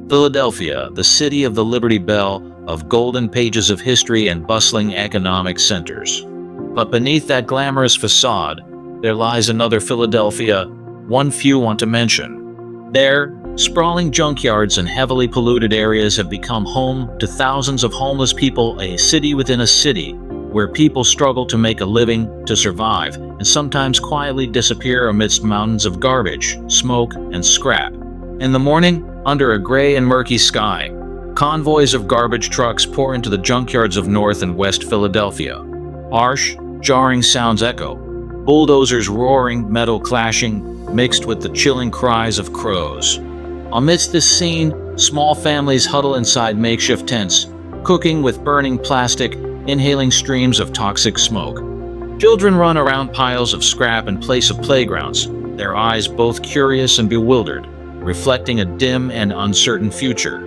Philadelphia, the city of the Liberty Bell, of golden pages of history and bustling economic centers. But beneath that glamorous facade, there lies another Philadelphia, one few want to mention. There, sprawling junkyards and heavily polluted areas have become home to thousands of homeless people, a city within a city, where people struggle to make a living, to survive, and sometimes quietly disappear amidst mountains of garbage, smoke, and scrap. In the morning, under a gray and murky sky, convoys of garbage trucks pour into the junkyards of North and West Philadelphia. Harsh, jarring sounds echo, bulldozers roaring, metal clashing, mixed with the chilling cries of crows. Amidst this scene, small families huddle inside makeshift tents, cooking with burning plastic, inhaling streams of toxic smoke. Children run around piles of scrap in place of playgrounds, their eyes both curious and bewildered, reflecting a dim and uncertain future.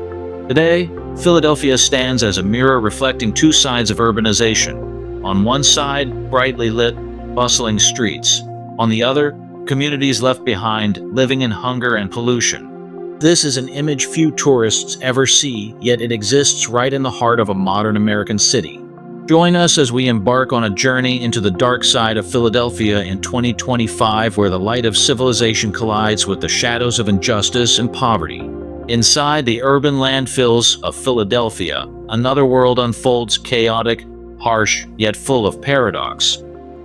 Today, Philadelphia stands as a mirror reflecting two sides of urbanization. On one side, brightly lit, bustling streets. On the other, communities left behind, living in hunger and pollution. This is an image few tourists ever see, yet it exists right in the heart of a modern American city. Join us as we embark on a journey into the dark side of Philadelphia in 2025, where the light of civilization collides with the shadows of injustice and poverty. Inside the urban landfills of Philadelphia, another world unfolds, chaotic, harsh, yet full of paradox.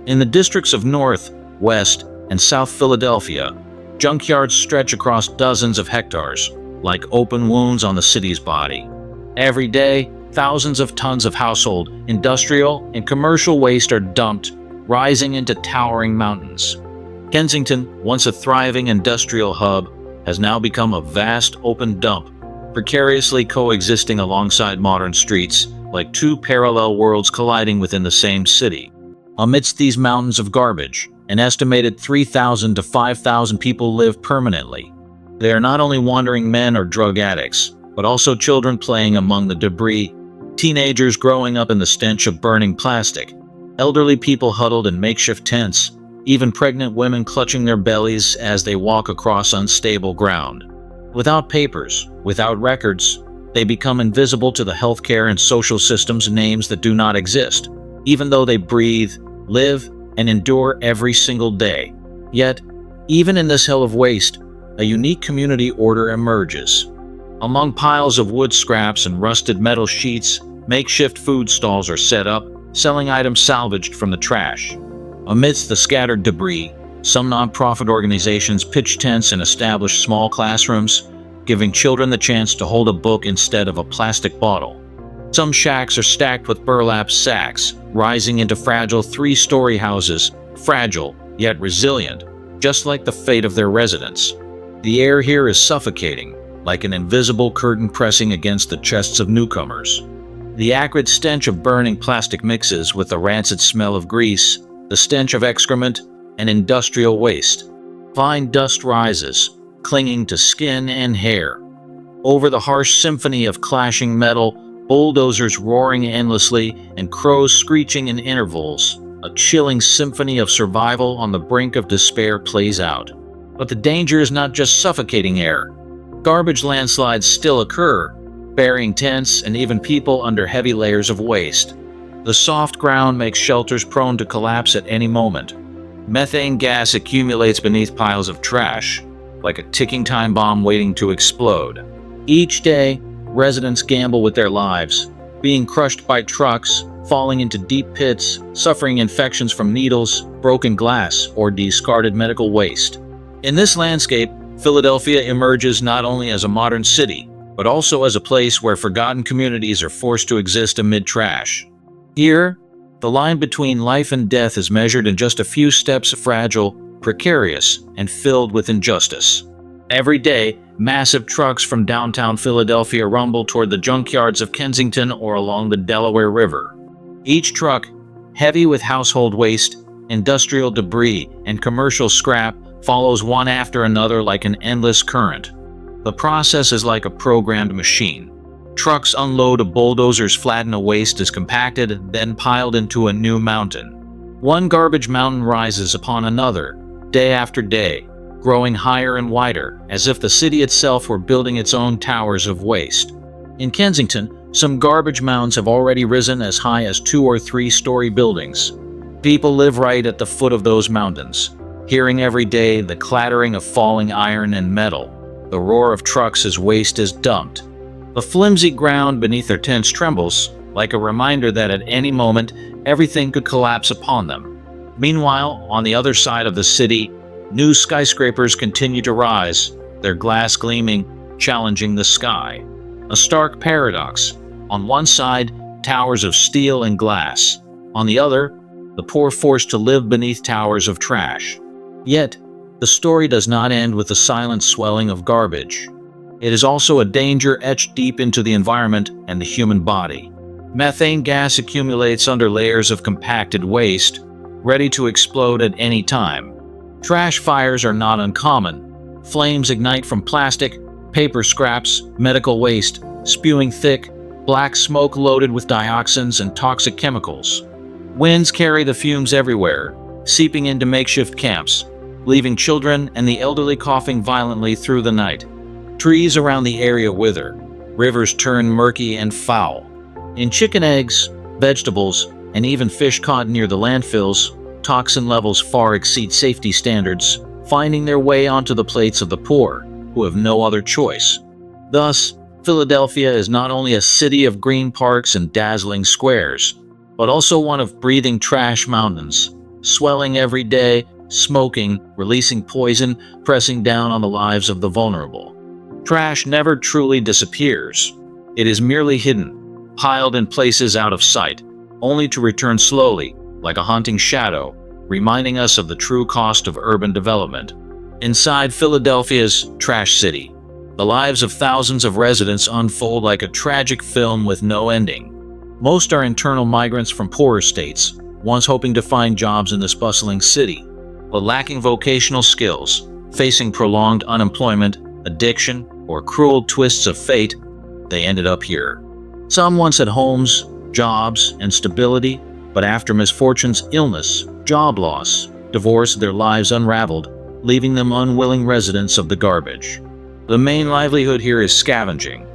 In the districts of North, West, and South Philadelphia, junkyards stretch across dozens of hectares, like open wounds on the city's body. Every day, thousands of tons of household, industrial, and commercial waste are dumped, rising into towering mountains. Kensington, once a thriving industrial hub, has now become a vast open dump, precariously coexisting alongside modern streets, like two parallel worlds colliding within the same city. Amidst these mountains of garbage, an estimated 3,000 to 5,000 people live permanently. They are not only wandering men or drug addicts, but also children playing among the debris, teenagers growing up in the stench of burning plastic, elderly people huddled in makeshift tents, even pregnant women clutching their bellies as they walk across unstable ground. Without papers, without records, they become invisible to the healthcare and social systems, names that do not exist, even though they breathe, live, and endure every single day. Yet, even in this hell of waste, a unique community order emerges. Among piles of wood scraps and rusted metal sheets, makeshift food stalls are set up, selling items salvaged from the trash. Amidst the scattered debris, some nonprofit organizations pitch tents and establish small classrooms, giving children the chance to hold a book instead of a plastic bottle. Some shacks are stacked with burlap sacks, rising into fragile three-story houses, fragile yet resilient, just like the fate of their residents. The air here is suffocating, like an invisible curtain pressing against the chests of newcomers. The acrid stench of burning plastic mixes with the rancid smell of grease, the stench of excrement, and industrial waste. Fine dust rises, clinging to skin and hair. Over the harsh symphony of clashing metal, bulldozers roaring endlessly, and crows screeching in intervals, a chilling symphony of survival on the brink of despair plays out. But the danger is not just suffocating air. Garbage landslides still occur, burying tents and even people under heavy layers of waste. The soft ground makes shelters prone to collapse at any moment. Methane gas accumulates beneath piles of trash, like a ticking time bomb waiting to explode. Each day, residents gamble with their lives, being crushed by trucks, falling into deep pits, suffering infections from needles, broken glass, or discarded medical waste. In this landscape, Philadelphia emerges not only as a modern city, but also as a place where forgotten communities are forced to exist amid trash. Here, the line between life and death is measured in just a few steps, fragile, precarious, and filled with injustice. Every day, massive trucks from downtown Philadelphia rumble toward the junkyards of Kensington or along the Delaware River. Each truck, heavy with household waste, industrial debris, and commercial scrap, follows one after another like an endless current. The process is like a programmed machine. Trucks unload, a bulldozers flatten, a waste is compacted, then piled into a new mountain. One garbage mountain rises upon another, day after day, growing higher and wider, as if the city itself were building its own towers of waste. In Kensington, some garbage mounds have already risen as high as 2- or 3-story buildings. People live right at the foot of those mountains, hearing every day the clattering of falling iron and metal, the roar of trucks as waste is dumped. The flimsy ground beneath their tents trembles, like a reminder that at any moment everything could collapse upon them. Meanwhile, on the other side of the city, new skyscrapers continue to rise, their glass gleaming, challenging the sky. A stark paradox. On one side, towers of steel and glass. On the other, the poor forced to live beneath towers of trash. Yet, the story does not end with the silent swelling of garbage. It is also a danger etched deep into the environment and the human body. Methane gas accumulates under layers of compacted waste, ready to explode at any time. Trash fires are not uncommon. Flames ignite from plastic, paper scraps, medical waste, spewing thick, black smoke loaded with dioxins and toxic chemicals. Winds carry the fumes everywhere, seeping into makeshift camps, leaving children and the elderly coughing violently through the night. Trees around the area wither. Rivers turn murky and foul. In chicken eggs, vegetables, and even fish caught near the landfills, toxin levels far exceed safety standards, finding their way onto the plates of the poor, who have no other choice. Thus, Philadelphia is not only a city of green parks and dazzling squares, but also one of breathing trash mountains, swelling every day, smoking, releasing poison, pressing down on the lives of the vulnerable. Trash never truly disappears. It is merely hidden, piled in places out of sight, only to return slowly, like a haunting shadow, reminding us of the true cost of urban development. Inside Philadelphia's trash city, the lives of thousands of residents unfold like a tragic film with no ending. Most are internal migrants from poorer states, once hoping to find jobs in this bustling city, but lacking vocational skills, facing prolonged unemployment, addiction, or cruel twists of fate, they ended up here. Some once had homes, jobs, and stability, but after misfortunes, illness, job loss, divorce, their lives unraveled, leaving them unwilling residents of the garbage. The main livelihood here is scavenging.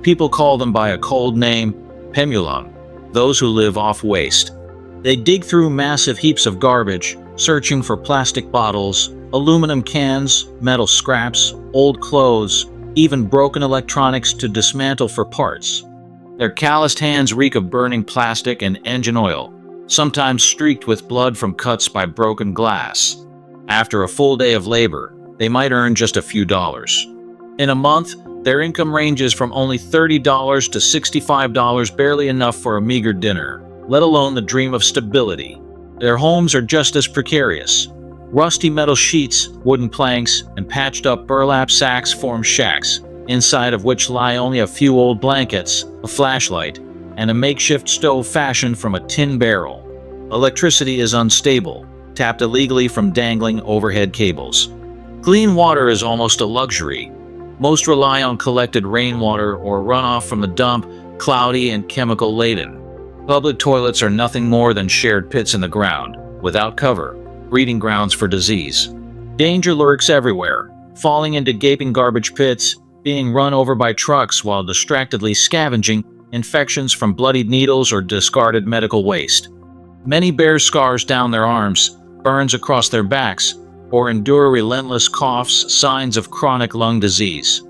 People call them by a cold name, pemulung, those who live off waste. They dig through massive heaps of garbage, searching for plastic bottles, aluminum cans, metal scraps, old clothes, even broken electronics to dismantle for parts. Their calloused hands reek of burning plastic and engine oil, sometimes streaked with blood from cuts by broken glass. After a full day of labor, they might earn just a few dollars. In a month, their income ranges from only $30 to $65, barely enough for a meager dinner, let alone the dream of stability. Their homes are just as precarious. Rusty metal sheets, wooden planks, and patched-up burlap sacks form shacks, inside of which lie only a few old blankets, a flashlight, and a makeshift stove fashioned from a tin barrel. Electricity is unstable, tapped illegally from dangling overhead cables. Clean water is almost a luxury. Most rely on collected rainwater or runoff from the dump, cloudy and chemical-laden. Public toilets are nothing more than shared pits in the ground, without cover, breeding grounds for disease. Danger lurks everywhere, falling into gaping garbage pits, being run over by trucks while distractedly scavenging infections from bloodied needles or discarded medical waste. Many bear scars down their arms, burns across their backs, or endure relentless coughs, signs of chronic lung disease.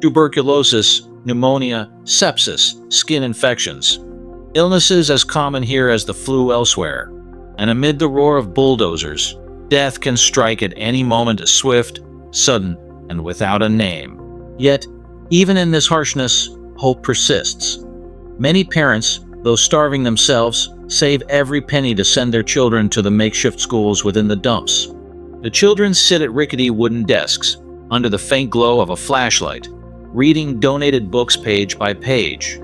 Tuberculosis, pneumonia, sepsis, skin infections. Illnesses as common here as the flu elsewhere. And amid the roar of bulldozers, death can strike at any moment, swift, sudden, and without a name. Yet, even in this harshness, hope persists. Many parents, though starving themselves, save every penny to send their children to the makeshift schools within the dumps. The children sit at rickety wooden desks, under the faint glow of a flashlight, reading donated books page by page.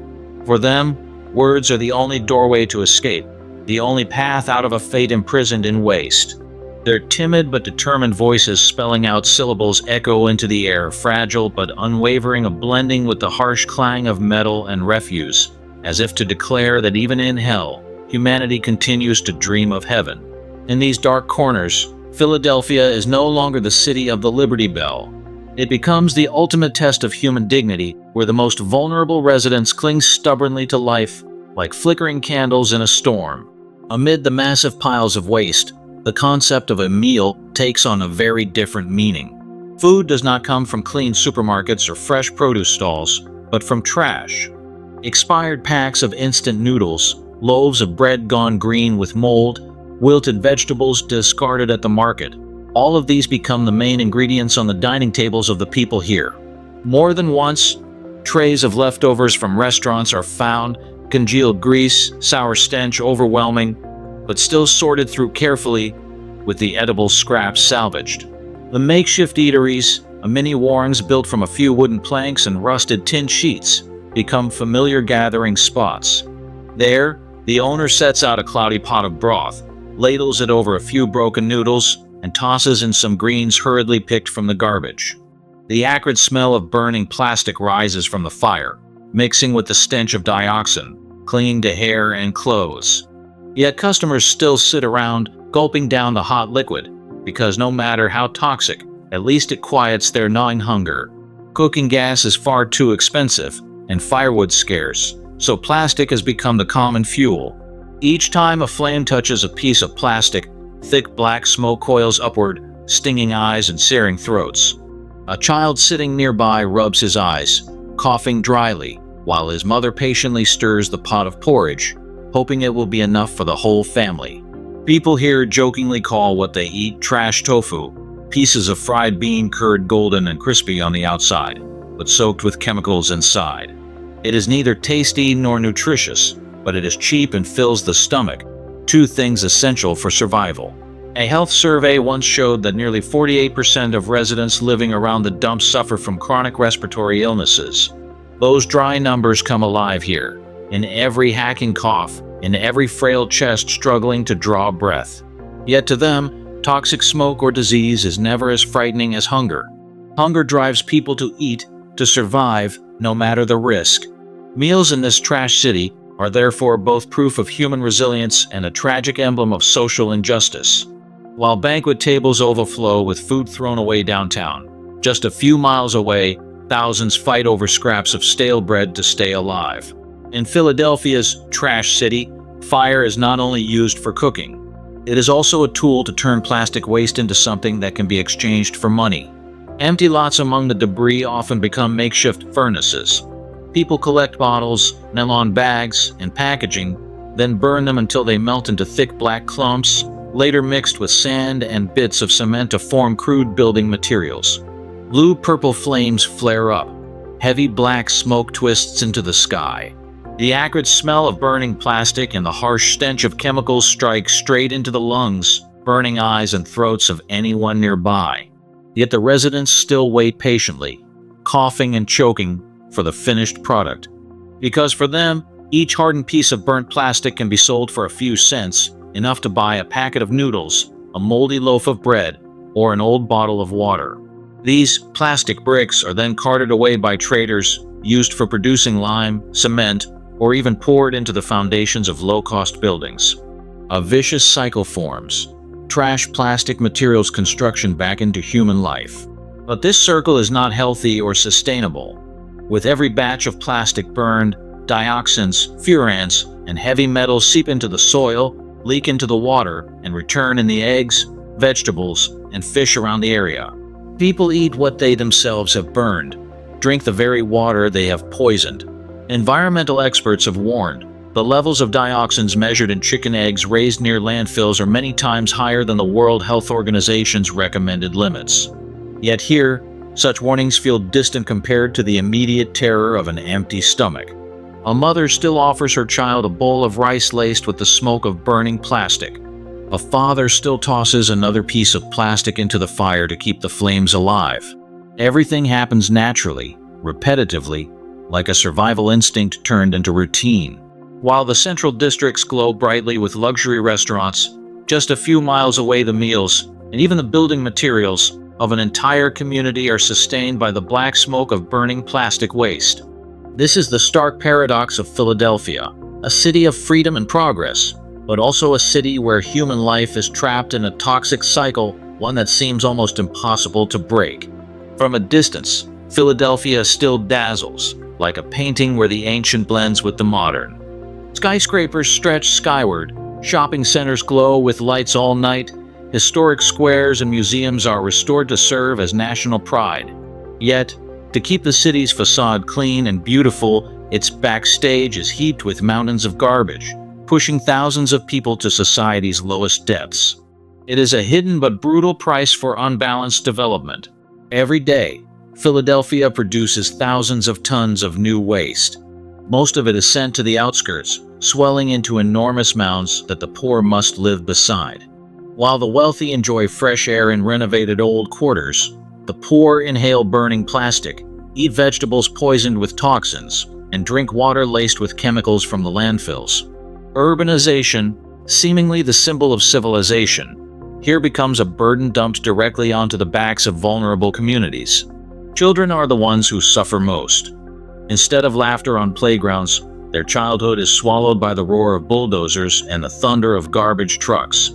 For them, words are the only doorway to escape, the only path out of a fate imprisoned in waste. Their timid but determined voices spelling out syllables echo into the air, fragile but unwavering, a blending with the harsh clang of metal and refuse, as if to declare that even in hell, humanity continues to dream of heaven. In these dark corners, Philadelphia is no longer the city of the Liberty Bell. It becomes the ultimate test of human dignity, where the most vulnerable residents cling stubbornly to life, like flickering candles in a storm. Amid the massive piles of waste, the concept of a meal takes on a very different meaning. Food does not come from clean supermarkets or fresh produce stalls, but from trash. Expired packs of instant noodles, loaves of bread gone green with mold, wilted vegetables discarded at the market. All of these become the main ingredients on the dining tables of the people here. More than once, trays of leftovers from restaurants are found, congealed grease, sour stench overwhelming, but still sorted through carefully with the edible scraps salvaged. The makeshift eateries, a mini warrens built from a few wooden planks and rusted tin sheets, become familiar gathering spots. There, the owner sets out a cloudy pot of broth, ladles it over a few broken noodles, and tosses in some greens hurriedly picked from the garbage. The acrid smell of burning plastic rises from the fire, mixing with the stench of dioxin, clinging to hair and clothes. Yet customers still sit around, gulping down the hot liquid, because no matter how toxic, at least it quiets their gnawing hunger. Cooking gas is far too expensive, and firewood scarce, so plastic has become the common fuel. Each time a flame touches a piece of plastic, thick black smoke coils upward, stinging eyes and searing throats. A child sitting nearby rubs his eyes, coughing dryly, while his mother patiently stirs the pot of porridge, hoping it will be enough for the whole family. People here jokingly call what they eat trash tofu, pieces of fried bean curd golden and crispy on the outside, but soaked with chemicals inside. It is neither tasty nor nutritious, but it is cheap and fills the stomach, two things essential for survival. A health survey once showed that nearly 48% of residents living around the dump suffer from chronic respiratory illnesses. Those dry numbers come alive here, in every hacking cough, in every frail chest struggling to draw breath. Yet to them, toxic smoke or disease is never as frightening as hunger. Hunger drives people to eat, to survive, no matter the risk. Meals in this trash city are therefore both proof of human resilience and a tragic emblem of social injustice. While banquet tables overflow with food thrown away downtown, just a few miles away, thousands fight over scraps of stale bread to stay alive. In Philadelphia's trash city, fire is not only used for cooking. It is also a tool to turn plastic waste into something that can be exchanged for money. Empty lots among the debris often become makeshift furnaces. People collect bottles, nylon bags, and packaging, then burn them until they melt into thick black clumps, later mixed with sand and bits of cement to form crude building materials. Blue-purple flames flare up. Heavy black smoke twists into the sky. The acrid smell of burning plastic and the harsh stench of chemicals strike straight into the lungs, burning eyes and throats of anyone nearby. Yet the residents still wait patiently, coughing and choking for the finished product. Because for them, each hardened piece of burnt plastic can be sold for a few cents, enough to buy a packet of noodles, a moldy loaf of bread, or an old bottle of water. These plastic bricks are then carted away by traders, used for producing lime, cement, or even poured into the foundations of low-cost buildings. A vicious cycle forms. Trash plastic materials construction back into human life. But this circle is not healthy or sustainable. With every batch of plastic burned, dioxins, furans, and heavy metals seep into the soil, leak into the water, and return in the eggs, vegetables, and fish around the area. People eat what they themselves have burned, drink the very water they have poisoned. Environmental experts have warned, the levels of dioxins measured in chicken eggs raised near landfills are many times higher than the World Health Organization's recommended limits. Yet here, such warnings feel distant compared to the immediate terror of an empty stomach. A mother still offers her child a bowl of rice laced with the smoke of burning plastic. A father still tosses another piece of plastic into the fire to keep the flames alive. Everything happens naturally, repetitively, like a survival instinct turned into routine. While the central districts glow brightly with luxury restaurants, just a few miles away the meals, and even the building materials, of an entire community are sustained by the black smoke of burning plastic waste. This is the stark paradox of Philadelphia, a city of freedom and progress, but also a city where human life is trapped in a toxic cycle, one that seems almost impossible to break. From a distance, Philadelphia still dazzles, like a painting where the ancient blends with the modern. Skyscrapers stretch skyward, shopping centers glow with lights all night, historic squares and museums are restored to serve as national pride. Yet, to keep the city's facade clean and beautiful, its backstage is heaped with mountains of garbage, pushing thousands of people to society's lowest depths. It is a hidden but brutal price for unbalanced development. Every day, Philadelphia produces thousands of tons of new waste. Most of it is sent to the outskirts, swelling into enormous mounds that the poor must live beside. While the wealthy enjoy fresh air in renovated old quarters, the poor inhale burning plastic, eat vegetables poisoned with toxins, and drink water laced with chemicals from the landfills. Urbanization, seemingly the symbol of civilization, here becomes a burden dumped directly onto the backs of vulnerable communities. Children are the ones who suffer most. Instead of laughter on playgrounds, their childhood is swallowed by the roar of bulldozers and the thunder of garbage trucks.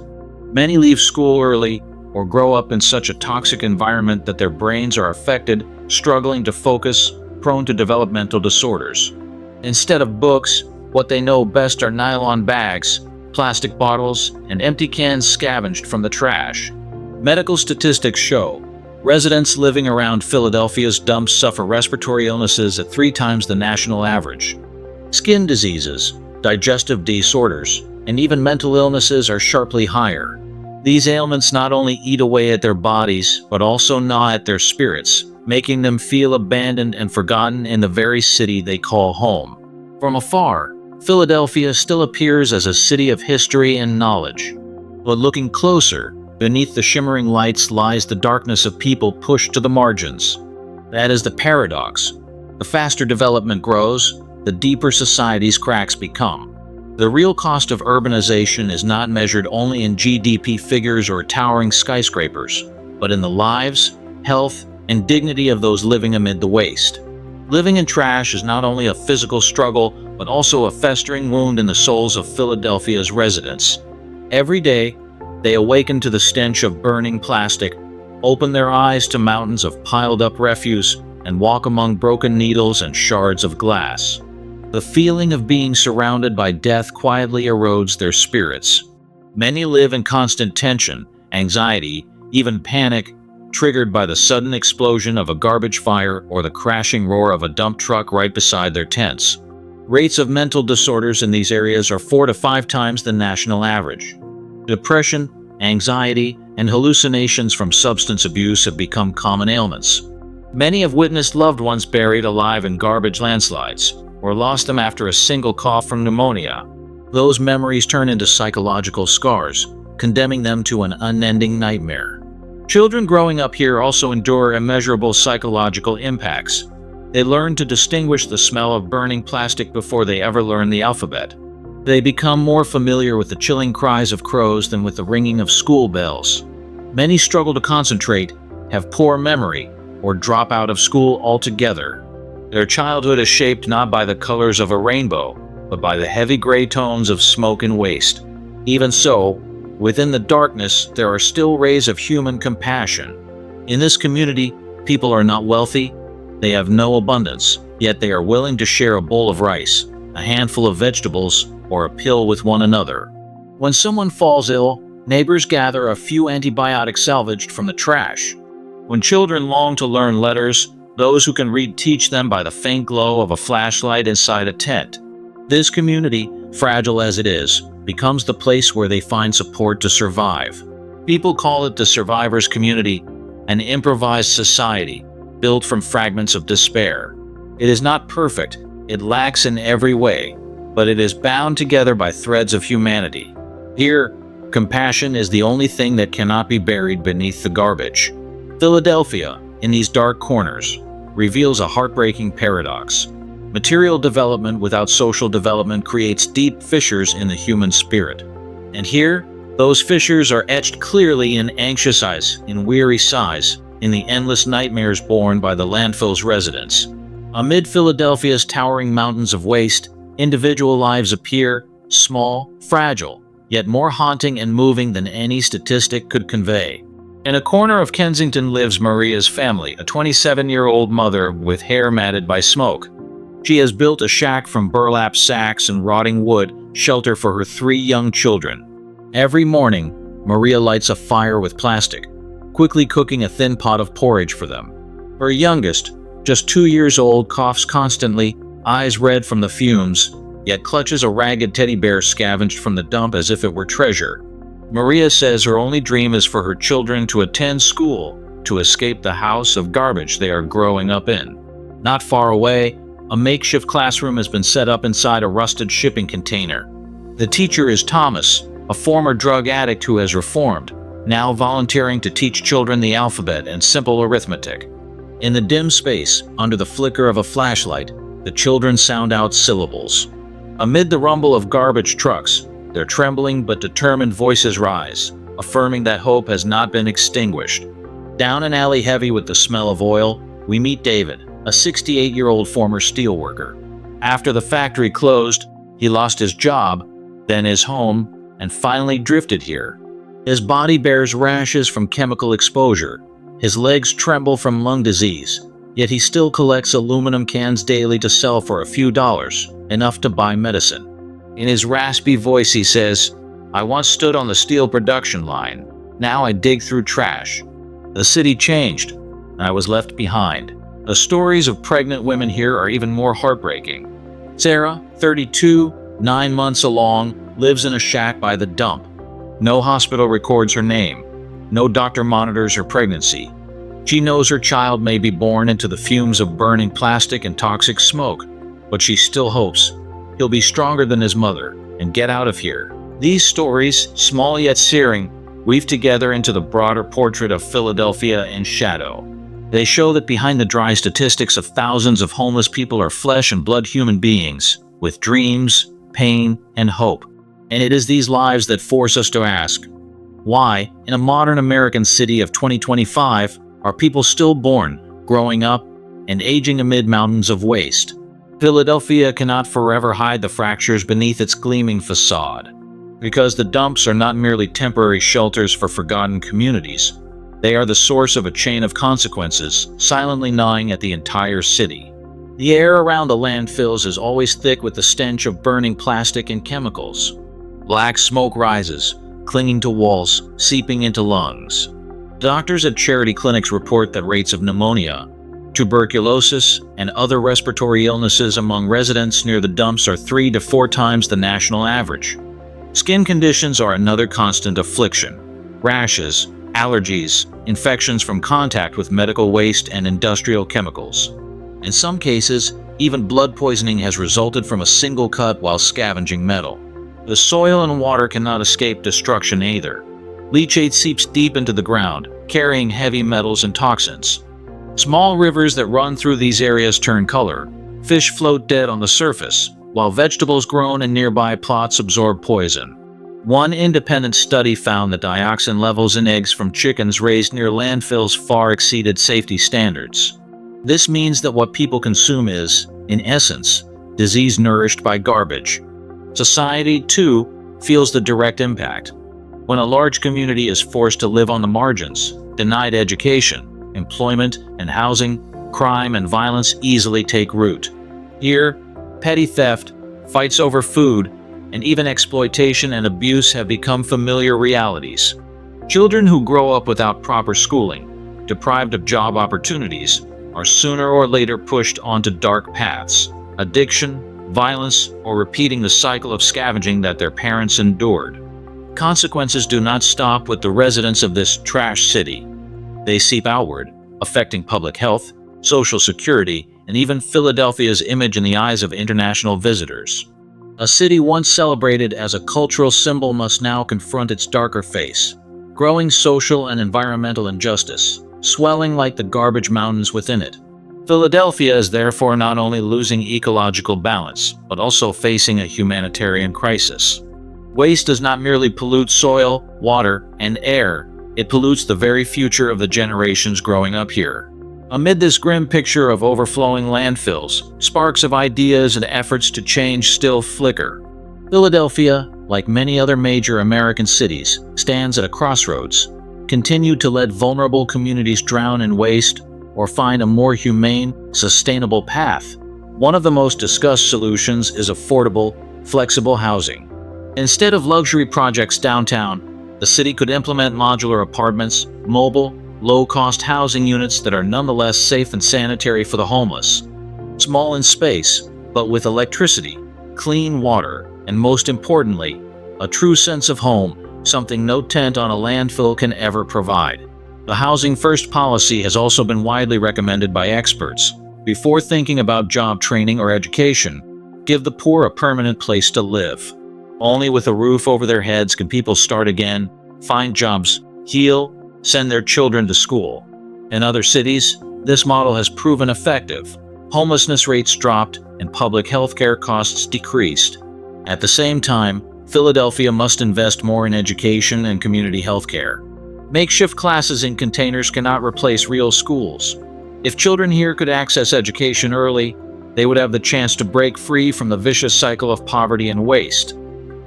Many leave school early or grow up in such a toxic environment that their brains are affected, struggling to focus, prone to developmental disorders. Instead of books, what they know best are nylon bags, plastic bottles, and empty cans scavenged from the trash. Medical statistics show residents living around Philadelphia's dumps suffer respiratory illnesses at 3 times the national average. Skin diseases, digestive disorders, and even mental illnesses are sharply higher. These ailments not only eat away at their bodies, but also gnaw at their spirits, making them feel abandoned and forgotten in the very city they call home. From afar, Philadelphia still appears as a city of history and knowledge. But looking closer, beneath the shimmering lights lies the darkness of people pushed to the margins. That is the paradox. The faster development grows, the deeper society's cracks become. The real cost of urbanization is not measured only in GDP figures or towering skyscrapers, but in the lives, health, and dignity of those living amid the waste. Living in trash is not only a physical struggle, but also a festering wound in the souls of Philadelphia's residents. Every day, they awaken to the stench of burning plastic, open their eyes to mountains of piled-up refuse, and walk among broken needles and shards of glass. The feeling of being surrounded by death quietly erodes their spirits. Many live in constant tension, anxiety, even panic, triggered by the sudden explosion of a garbage fire or the crashing roar of a dump truck right beside their tents. Rates of mental disorders in these areas are 4 to 5 times the national average. Depression, anxiety, and hallucinations from substance abuse have become common ailments. Many have witnessed loved ones buried alive in garbage landslides, or lost them after a single cough from pneumonia. Those memories turn into psychological scars, condemning them to an unending nightmare. Children growing up here also endure immeasurable psychological impacts. They learn to distinguish the smell of burning plastic before they ever learn the alphabet. They become more familiar with the chilling cries of crows than with the ringing of school bells. Many struggle to concentrate, have poor memory, or drop out of school altogether. Their childhood is shaped not by the colors of a rainbow, but by the heavy gray tones of smoke and waste. Even so, within the darkness, there are still rays of human compassion. In this community, people are not wealthy, they have no abundance, yet they are willing to share a bowl of rice, a handful of vegetables, or a pill with one another. When someone falls ill, neighbors gather a few antibiotics salvaged from the trash. When children long to learn letters, those who can read teach them by the faint glow of a flashlight inside a tent. This community, fragile as it is, becomes the place where they find support to survive. People call it the survivor's community, an improvised society, built from fragments of despair. It is not perfect, it lacks in every way, but it is bound together by threads of humanity. Here, compassion is the only thing that cannot be buried beneath the garbage. Philadelphia, in these dark corners, reveals a heartbreaking paradox. Material development without social development creates deep fissures in the human spirit. And here, those fissures are etched clearly in anxious eyes, in weary sighs, in the endless nightmares borne by the landfill's residents. Amid Philadelphia's towering mountains of waste, individual lives appear small, fragile, yet more haunting and moving than any statistic could convey. In a corner of Kensington lives Maria's family, a 27-year-old mother with hair matted by smoke. She has built a shack from burlap sacks and rotting wood, shelter for her 3 young children. Every morning, Maria lights a fire with plastic, quickly cooking a thin pot of porridge for them. Her youngest, just 2 years old, coughs constantly, eyes red from the fumes, yet clutches a ragged teddy bear scavenged from the dump as if it were treasure. Maria says her only dream is for her children to attend school, to escape the house of garbage they are growing up in. Not far away, a makeshift classroom has been set up inside a rusted shipping container. The teacher is Thomas, a former drug addict who has reformed, now volunteering to teach children the alphabet and simple arithmetic. In the dim space, under the flicker of a flashlight, the children sound out syllables. Amid the rumble of garbage trucks, their trembling but determined voices rise, affirming that hope has not been extinguished. Down an alley heavy with the smell of oil, we meet David, a 68-year-old former steelworker. After the factory closed, he lost his job, then his home, and finally drifted here. His body bears rashes from chemical exposure. His legs tremble from lung disease, yet he still collects aluminum cans daily to sell for a few dollars, enough to buy medicine. In his raspy voice he says, "I once stood on the steel production line. Now I dig through trash. The city changed, and I was left behind." The stories of pregnant women here are even more heartbreaking. Sarah, 32, 9 months along, lives in a shack by the dump. No hospital records her name. No doctor monitors her pregnancy. She knows her child may be born into the fumes of burning plastic and toxic smoke, but she still hopes he'll be stronger than his mother and get out of here. These stories, small yet searing, weave together into the broader portrait of Philadelphia in shadow. They show that behind the dry statistics of thousands of homeless people are flesh and blood human beings, with dreams, pain, and hope. And it is these lives that force us to ask, why, in a modern American city of 2025, are people still born, growing up, and aging amid mountains of waste? Philadelphia cannot forever hide the fractures beneath its gleaming facade. Because the dumps are not merely temporary shelters for forgotten communities. They are the source of a chain of consequences, silently gnawing at the entire city. The air around the landfills is always thick with the stench of burning plastic and chemicals. Black smoke rises, clinging to walls, seeping into lungs. Doctors at charity clinics report that rates of pneumonia, tuberculosis, and other respiratory illnesses among residents near the dumps are 3 to 4 times the national average. Skin conditions are another constant affliction. Rashes, allergies, infections from contact with medical waste and industrial chemicals. In some cases, even blood poisoning has resulted from a single cut while scavenging metal. The soil and water cannot escape destruction either. Leachate seeps deep into the ground, carrying heavy metals and toxins. Small rivers that run through these areas turn color. Fish float dead on the surface, while vegetables grown in nearby plots absorb poison. One independent study found that dioxin levels in eggs from chickens raised near landfills far exceeded safety standards. This means that what people consume is, in essence, disease nourished by garbage. Society, too, feels the direct impact. When a large community is forced to live on the margins, denied education, employment, and housing, crime and violence easily take root. Here, petty theft, fights over food, and even exploitation and abuse have become familiar realities. Children who grow up without proper schooling, deprived of job opportunities, are sooner or later pushed onto dark paths, addiction, violence, or repeating the cycle of scavenging that their parents endured. Consequences do not stop with the residents of this trash city. They seep outward, affecting public health, social security, and even Philadelphia's image in the eyes of international visitors. A city once celebrated as a cultural symbol must now confront its darker face. Growing social and environmental injustice, swelling like the garbage mountains within it. Philadelphia is therefore not only losing ecological balance, but also facing a humanitarian crisis. Waste does not merely pollute soil, water, and air, it pollutes the very future of the generations growing up here. Amid this grim picture of overflowing landfills, sparks of ideas and efforts to change still flicker. Philadelphia, like many other major American cities, stands at a crossroads. Continue to let vulnerable communities drown in waste, or find a more humane, sustainable path? One of the most discussed solutions is affordable, flexible housing. Instead of luxury projects downtown, the city could implement modular apartments, mobile, low-cost housing units that are nonetheless safe and sanitary for the homeless. Small in space, but with electricity, clean water, and most importantly, a true sense of home, something no tent on a landfill can ever provide. The Housing First policy has also been widely recommended by experts. Before thinking about job training or education, give the poor a permanent place to live. Only with a roof over their heads can people start again, find jobs, heal, send their children to school. In other cities, this model has proven effective. Homelessness rates dropped and public health care costs decreased. At the same time, Philadelphia must invest more in education and community health care. Makeshift classes in containers cannot replace real schools. If children here could access education early, they would have the chance to break free from the vicious cycle of poverty and waste.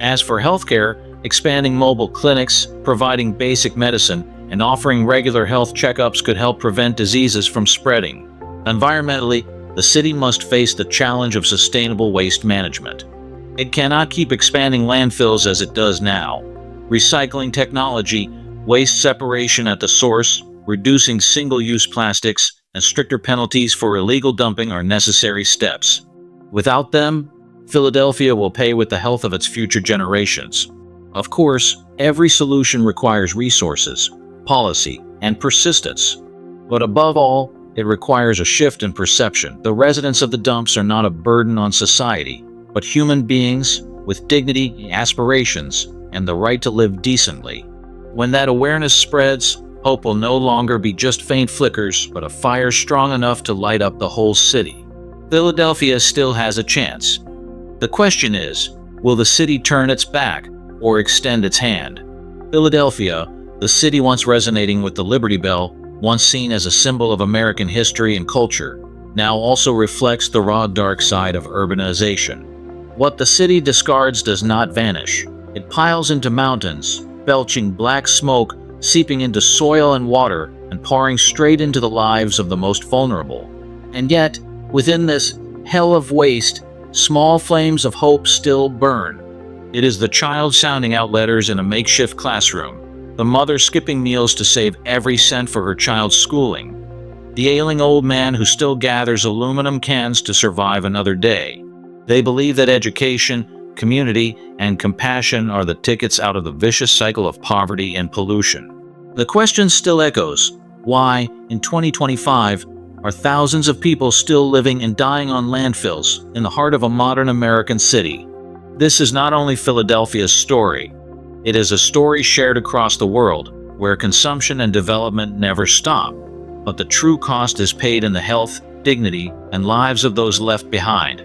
As for healthcare, expanding mobile clinics, providing basic medicine, and offering regular health checkups could help prevent diseases from spreading. Environmentally, the city must face the challenge of sustainable waste management. It cannot keep expanding landfills as it does now. Recycling technology, waste separation at the source, reducing single-use plastics, and stricter penalties for illegal dumping are necessary steps. Without them, Philadelphia will pay with the health of its future generations. Of course, every solution requires resources, policy, and persistence. But above all, it requires a shift in perception. The residents of the dumps are not a burden on society, but human beings with dignity, aspirations, and the right to live decently. When that awareness spreads, hope will no longer be just faint flickers, but a fire strong enough to light up the whole city. Philadelphia still has a chance. The question is, will the city turn its back or extend its hand? Philadelphia, the city once resonating with the Liberty Bell, once seen as a symbol of American history and culture, now also reflects the raw dark side of urbanization. What the city discards does not vanish. It piles into mountains, belching black smoke, seeping into soil and water, and pouring straight into the lives of the most vulnerable. And yet, within this hell of waste, small flames of hope still burn. It is the child sounding out letters in a makeshift classroom, the mother skipping meals to save every cent for her child's schooling, the ailing old man who still gathers aluminum cans to survive another day. They believe that education, community, and compassion are the tickets out of the vicious cycle of poverty and pollution. The question still echoes: why, in 2025, are thousands of people still living and dying on landfills in the heart of a modern American city? This is not only Philadelphia's story. It is a story shared across the world, where consumption and development never stop. But the true cost is paid in the health, dignity, and lives of those left behind.